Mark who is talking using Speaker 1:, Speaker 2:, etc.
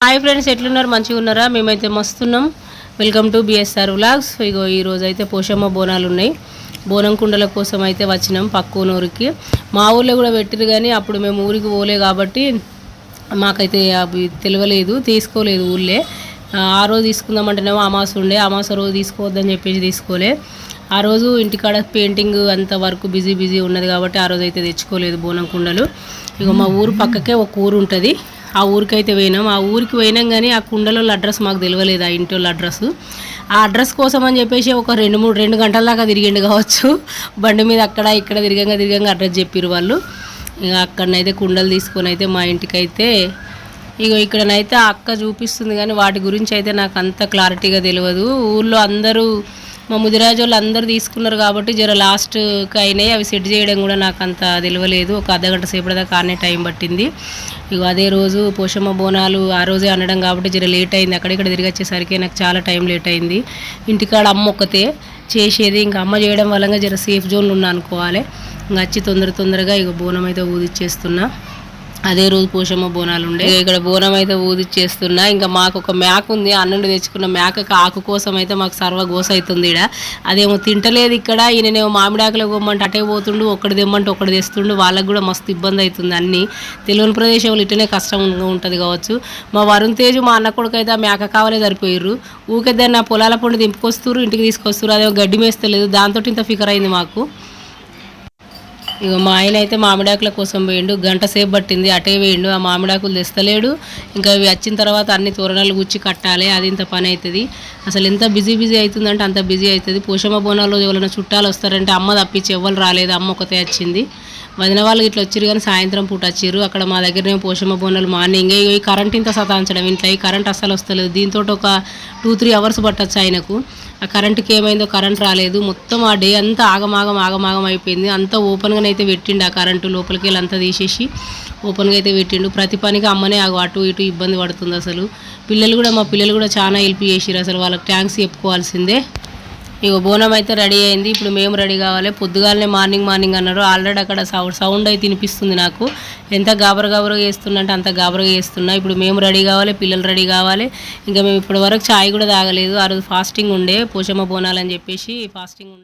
Speaker 1: Hi friends, ఎట్లున్నారు? మంచిగా ఉన్నారా? మేమైతే మస్తున్నాం. Welcome to BSR vlogs. ఇగో ఈరోజు అయితే పోషమ్మ బోనాలు ఉన్నాయి. బోనం కుండల కోసం అయితే వచ్చినాం పక్కనూరికి. మా ఊళ్ళో కూడా పెట్టిరు, కానీ అప్పుడు మేము ఊరికి పోలే కాబట్టి మాకైతే అవి తెలియలేదు, తీసుకోలేదు ఊళ్ళే. ఆ రోజు తీసుకుందామంటేనేమో అమాస ఉండే, అమాస రోజు తీసుకోవద్దని చెప్పేసి తీసుకోలే. ఆ రోజు ఇంటికాడ పెయింటింగ్ అంత వరకు బిజీ ఉన్నది కాబట్టి ఆ రోజు అయితే తెచ్చుకోలేదు బోనం కుండలు. ఇక మా ఊరు పక్కకే ఒక ఊరు ఉంటుంది, ఆ ఊరికైతే పోయినాం. ఆ ఊరికి పోయినాం కానీ ఆ కుండల అడ్రస్ మాకు తెలియలేదు, ఆ ఇంటి వాళ్ళ అడ్రస్. ఆ అడ్రస్ కోసం అని చెప్పేసి ఒక 2 గంటల దాకా తిరిగిండు కావచ్చు బండి మీద. అక్కడ ఇక్కడ తిరగంగా అడ్రస్ చెప్పారు వాళ్ళు. ఇక అక్కడనైతే కుండలు తీసుకొని అయితే మా ఇంటికైతే ఇక్కడనైతే ఆ అక్క చూపిస్తుంది, కానీ వాటి గురించి అయితే నాకు అంత క్లారిటీగా తెలియదు. ఊళ్ళో అందరూ మా ముదిరాజు వాళ్ళు అందరూ తీసుకున్నారు కాబట్టి జర లాస్ట్కి అయినాయి. అవి సెట్ చేయడం కూడా నాకు అంత తెలియలేదు. ఒక అర్ధగంట సేపటి దాకా ఆనే టైం పట్టింది. అదే రోజు పోషమ్మ బోనాలు ఆ రోజే అనడం కాబట్టి జర లేట్ అయింది. అక్కడిక్కడ తిరిగి వచ్చేసరికి నాకు చాలా టైం లేట్ అయింది. ఇంటికాడ అమ్మ ఒక్కతే చేసేది, ఇంకా అమ్మ చేయడం వల్ల జర సేఫ్ జోన్లో ఉన్నా అనుకోవాలి. ఇంకా వచ్చి తొందరగా బోనం అయితే ఊదిచ్చేస్తున్నా. అదే రోజు పోషమ్మ బోనాలు ఉండే. ఇక్కడ బోనం అయితే ఊదిచ్చేస్తున్నా. ఇంకా మాకు ఒక మేక ఉంది, అన్నుండి తెచ్చుకున్న మేకకు ఆకు కోసం అయితే మాకు సర్వ గోస అవుతుంది. అదేమో తింటలేదు. ఇక్కడ ఈయననేమో మామిడాకులు పోమ్మంటే అటే పోతుండు, ఒకటి తెమ్మంటే ఒకటి తెస్తుండు. వాళ్ళకు కూడా మస్తు ఇబ్బంది అవుతుంది. అన్నీ తెలియని ప్రదేశంలో ఇట్టనే కష్టంగా ఉంటుంది కావచ్చు. మా వరుణ్ తేజ్ మా అన్న కొడుకు అయితే ఆ మేక కావాలే సరిపోయారు. ఊకే దాన్ని ఆ పొలాల పండు దింపుకొస్తారు, ఇంటికి తీసుకొస్తారు. అదేమో గడ్డి మేస్తలేదు, దాంతో ఇంత ఫికర్ అయింది మాకు. మా ఆయన అయితే మామిడాకుల కోసం పోయిండు, గంట సేపు పట్టింది. అటే వేయండు, ఆ మామిడాకులు తెస్తలేడు. ఇంకా అవి వచ్చిన తర్వాత అన్ని తోరణాలు గుచ్చి కట్టాలి, అది ఇంత పని అవుతుంది. అసలు ఎంత బిజీ అవుతుందంటే అంత బిజీ అవుతుంది. పోషమ్మ బోనాల్లో ఎవరైనా చుట్టాలు వస్తారంటే అమ్మ తప్పించి ఎవ్వరు రాలేదు, అమ్మ ఒకతే వచ్చింది. వదిన వాళ్ళు ఇట్లా వచ్చిరు, కానీ సాయంత్రం పూట వచ్చిర్రు. అక్కడ మా దగ్గరనే పోషమ్మ బోనాలు మార్నింగే. ఈ కరెంట్ ఇంత సతాంచడం ఇంట్లో, ఈ కరెంట్ అస్సలు వస్తలేదు. దీంతో ఒక 2-3 అవర్స్ పట్టచ్చు ఆయనకు. ఆ కరెంటుకి ఏమైందో, కరెంట్ రాలేదు. మొత్తం ఆ డే అంతా ఆగమాగం అయిపోయింది. అంతా ఓపెన్గానే అయితే పెట్టిండు. ఆ కరెంటు లోపలికి వెళ్ళి అంతా తీసేసి ఓపెన్గా అయితే పెట్టిండు. ప్రతి పనికి అమ్మనే అటు ఇటు ఇబ్బంది పడుతుంది. అసలు మా పిల్లలు కూడా చాలా హెల్ప్ చేసిరు. అసలు వాళ్ళకి థ్యాంక్స్ చెప్పుకోవాల్సిందే. బోనం అయితే రెడీ అయింది. ఇప్పుడు మేము రెడీ కావాలి. పొద్దుగాలనే మార్నింగ్ అన్నారు. ఆల్రెడీ అక్కడ సౌండ్ అయితే వినిపిస్తుంది నాకు. ఎంత గాబరగా చేస్తున్నంటే అంత గాబరగా చేస్తున్నా. ఇప్పుడు మేము రెడీ కావాలి, పిల్లలు రెడీ కావాలి. ఇంకా మేము ఇప్పటి వరకు ఛాయ్ కూడా తాగలేదు. ఆ రోజు ఫాస్టింగ్ ఉండే, పోషమ్మ బోనాలని చెప్పేసి ఫాస్టింగ్ ఉండాలి.